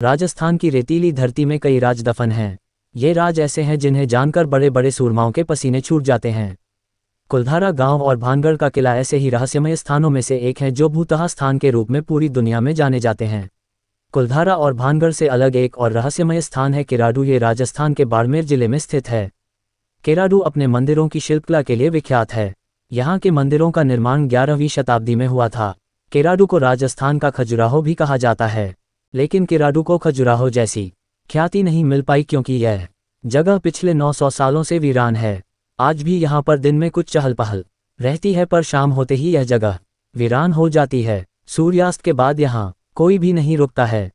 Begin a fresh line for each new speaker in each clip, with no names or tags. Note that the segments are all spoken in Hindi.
राजस्थान की रेतीली धरती में कई राज दफन हैं। ये राज ऐसे हैं जिन्हें जानकर बड़े बड़े सूरमाओं के पसीने छूट जाते हैं। कुलधारा गांव और भानगढ़ का किला ऐसे ही रहस्यमय स्थानों में से एक है जो भूतः स्थान के रूप में पूरी दुनिया में जाने जाते हैं। कुलधारा और भानगढ़ से अलग एक और रहस्यमय स्थान है केराडू। ये राजस्थान के बाड़मेर जिले में स्थित है। केराडू अपने मंदिरों की शिल्पकला के लिए विख्यात है। यहाँ के मंदिरों का निर्माण 11वीं शताब्दी में हुआ था। केराडू को राजस्थान का खजुराहो भी कहा जाता है, लेकिन केराडू को खजुराहो जैसी ख्याति नहीं मिल पाई क्योंकि यह जगह पिछले 900 सालों से वीरान है। आज भी यहाँ पर दिन में कुछ चहल पहल रहती है, पर शाम होते ही यह जगह वीरान हो जाती है। सूर्यास्त के बाद यहाँ कोई भी नहीं रुकता है।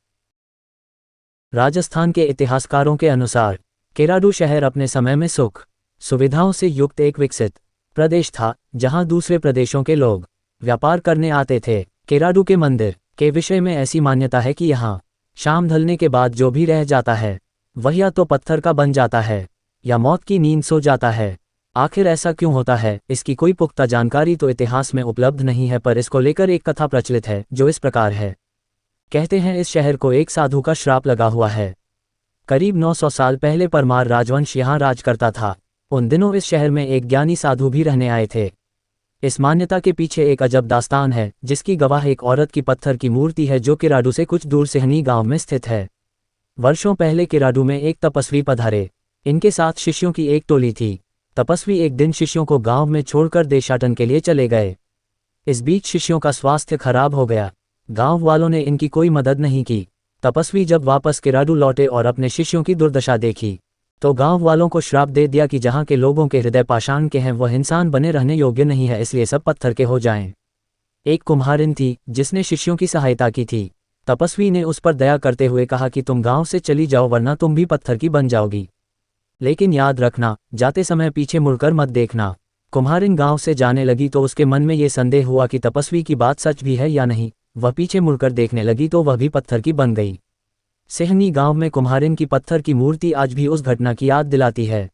राजस्थान के इतिहासकारों के अनुसार केराडू शहर अपने समय में सुख सुविधाओं से युक्त एक विकसित प्रदेश था, जहां दूसरे प्रदेशों के लोग व्यापार करने आते थे। केराडू के मंदिर के विषय में ऐसी मान्यता है कि यहाँ शाम ढलने के बाद जो भी रह जाता है वह या तो पत्थर का बन जाता है या मौत की नींद सो जाता है। आखिर ऐसा क्यों होता है, इसकी कोई पुख्ता जानकारी तो इतिहास में उपलब्ध नहीं है, पर इसको लेकर एक कथा प्रचलित है जो इस प्रकार है। कहते हैं इस शहर को एक साधु का श्राप लगा हुआ है। करीब 900 साल पहले परमार राजवंश यहाँ राज करता था। उन दिनों इस शहर में एक ज्ञानी साधु भी रहने आए थे। इस मान्यता के पीछे एक अजब दास्तान है, जिसकी गवाह एक औरत की पत्थर की मूर्ति है जो केराडू से कुछ दूर सिहनी गांव में स्थित है। वर्षों पहले केराडू में एक तपस्वी पधारे। इनके साथ शिष्यों की एक टोली थी। तपस्वी एक दिन शिष्यों को गांव में छोड़कर देशाटन के लिए चले गए। इस बीच शिष्यों का स्वास्थ्य खराब हो गया। गांव वालों ने इनकी कोई मदद नहीं की। तपस्वी जब वापस केराडू लौटे और अपने शिष्यों की दुर्दशा देखी तो गांव वालों को श्राप दे दिया कि जहां के लोगों के हृदय पाषाण के हैं वह इंसान बने रहने योग्य नहीं है, इसलिए सब पत्थर के हो जाएं। एक कुम्हारिन थी जिसने शिष्यों की सहायता की थी। तपस्वी ने उस पर दया करते हुए कहा कि तुम गांव से चली जाओ वरना तुम भी पत्थर की बन जाओगी, लेकिन याद रखना जाते समय पीछे मुड़कर मत देखना। कुम्हारिन गांव से जाने लगी तो उसके मन में ये संदेह हुआ कि तपस्वी की बात सच भी है या नहीं। वह पीछे मुड़कर देखने लगी तो वह भी पत्थर की बन गई। सिहनी गांव में कुम्हारिन की पत्थर की मूर्ति आज भी उस घटना की याद दिलाती है।